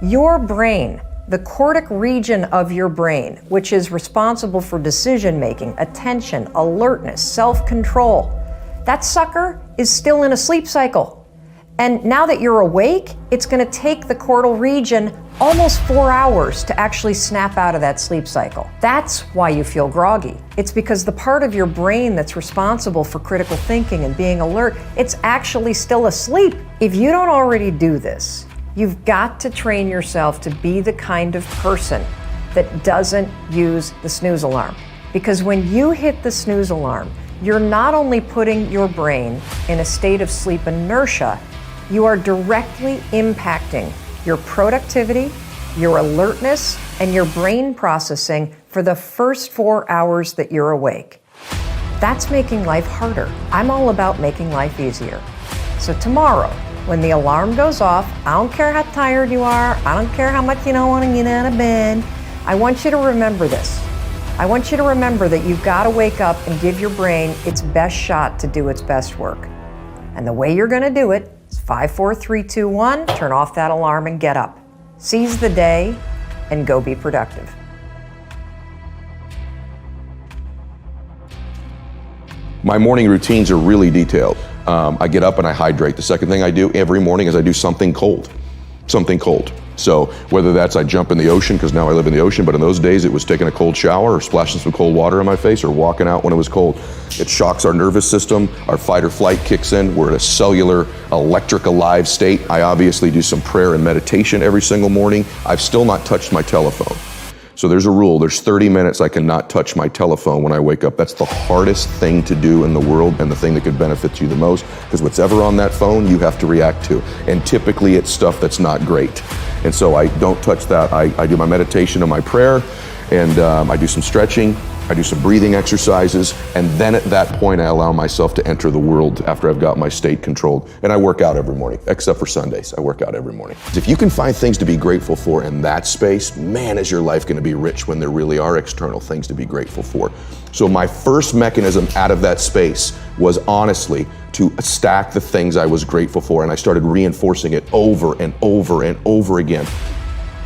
Your brain, the cortic region of your brain, which is responsible for decision-making, attention, alertness, self-control, that sucker is still in a sleep cycle. And now that you're awake, it's going to take the cortical region almost 4 hours to actually snap out of that sleep cycle. That's why you feel groggy. It's because the part of your brain that's responsible for critical thinking and being alert, it's actually still asleep. If you don't already do this, you've got to train yourself to be the kind of person that doesn't use the snooze alarm. Because when you hit the snooze alarm, you're not only putting your brain in a state of sleep inertia, you are directly impacting your productivity, your alertness, and your brain processing for the first 4 hours that you're awake. That's making life harder. I'm all about making life easier. So tomorrow, when the alarm goes off, I don't care how tired you are, I don't care how much you don't want to get out of bed, I want you to remember this. I want you to remember that you've got to wake up and give your brain its best shot to do its best work. And the way you're going to do it is 5, 4, 3, 2, 1, turn off that alarm and get up. Seize the day and go be productive. My morning routines are really detailed. I get up and I hydrate. The second thing I do every morning is I do something cold. So whether that's I jump in the ocean, because now I live in the ocean, but in those days it was taking a cold shower or splashing some cold water in my face or walking out when it was cold. It shocks our nervous system, our fight or flight kicks in, we're in a cellular, electric alive state. I obviously do some prayer and meditation every single morning. I've still not touched my telephone. So there's a rule, there's 30 minutes I cannot touch my telephone when I wake up. That's the hardest thing to do in the world and the thing that could benefit you the most, because what's ever on that phone you have to react to. And typically it's stuff that's not great. And so I don't touch that. I do my meditation and my prayer, and I do some stretching, I do some breathing exercises, and then at that point I allow myself to enter the world after I've got my state controlled. And I work out every morning, except for Sundays. I work out every morning. If you can find things to be grateful for in that space, man, is your life going to be rich when there really are external things to be grateful for. So my first mechanism out of that space was honestly to stack the things I was grateful for, and I started reinforcing it over and over and over again.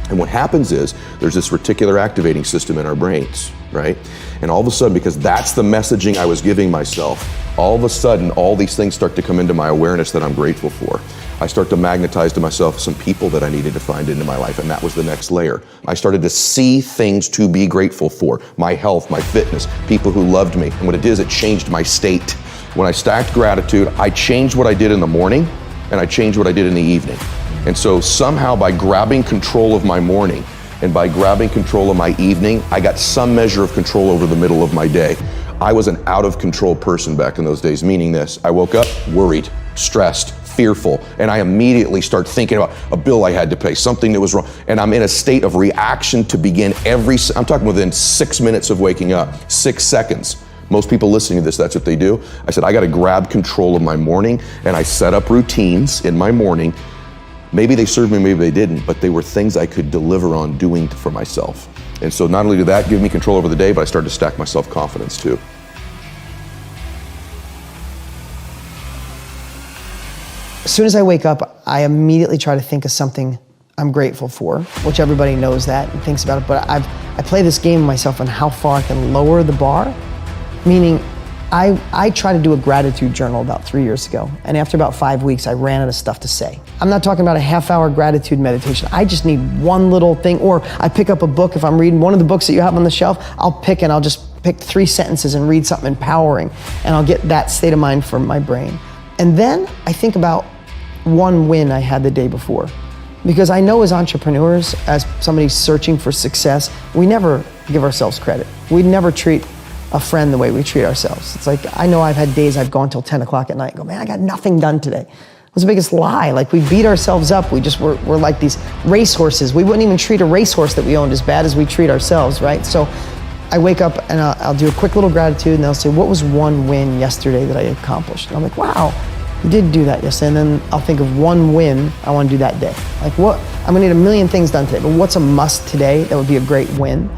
And what happens is there's this reticular activating system in our brains, right? And all of a sudden, because that's the messaging I was giving myself, all of a sudden, all these things start to come into my awareness that I'm grateful for. I start to magnetize to myself some people that I needed to find into my life, and that was the next layer. I started to see things to be grateful for, my health, my fitness, people who loved me. And what it is, it changed my state. When I stacked gratitude, I changed what I did in the morning, and I changed what I did in the evening. And so somehow by grabbing control of my morning and by grabbing control of my evening, I got some measure of control over the middle of my day. I was an out of control person back in those days, meaning this: I woke up worried, stressed, fearful, and I immediately start thinking about a bill I had to pay, something that was wrong, and I'm in a state of reaction to begin I'm talking within 6 minutes of waking up, 6 seconds. Most people listening to this, that's what they do. I said, I gotta grab control of my morning, and I set up routines in my morning. Maybe they served me, maybe they didn't, but they were things I could deliver on doing for myself. And so not only did that give me control over the day, but I started to stack my self-confidence too. As soon as I wake up, I immediately try to think of something I'm grateful for, which everybody knows that and thinks about it, but I play this game with myself on how far I can lower the bar, meaning I tried to do a gratitude journal about 3 years ago, and after about 5 weeks, I ran out of stuff to say. I'm not talking about a half-hour gratitude meditation. I just need one little thing, or I pick up a book. If I'm reading one of the books that you have on the shelf, I'll just pick 3 sentences and read something empowering, and I'll get that state of mind from my brain. And then I think about one win I had the day before. Because I know as entrepreneurs, as somebody searching for success, we never give ourselves credit. We never treat a friend the way we treat ourselves. It's like, I know I've had days I've gone till 10 o'clock at night and go, man, I got nothing done today. It was the biggest lie. Like, we beat ourselves up. We're like these racehorses. We wouldn't even treat a racehorse that we owned as bad as we treat ourselves, right? So I wake up and I'll do a quick little gratitude, and they'll say, what was one win yesterday that I accomplished? And I'm like, wow, you did do that yesterday. And then I'll think of one win I want to do that day. Like, what? I'm gonna need a million things done today, but what's a must today that would be a great win?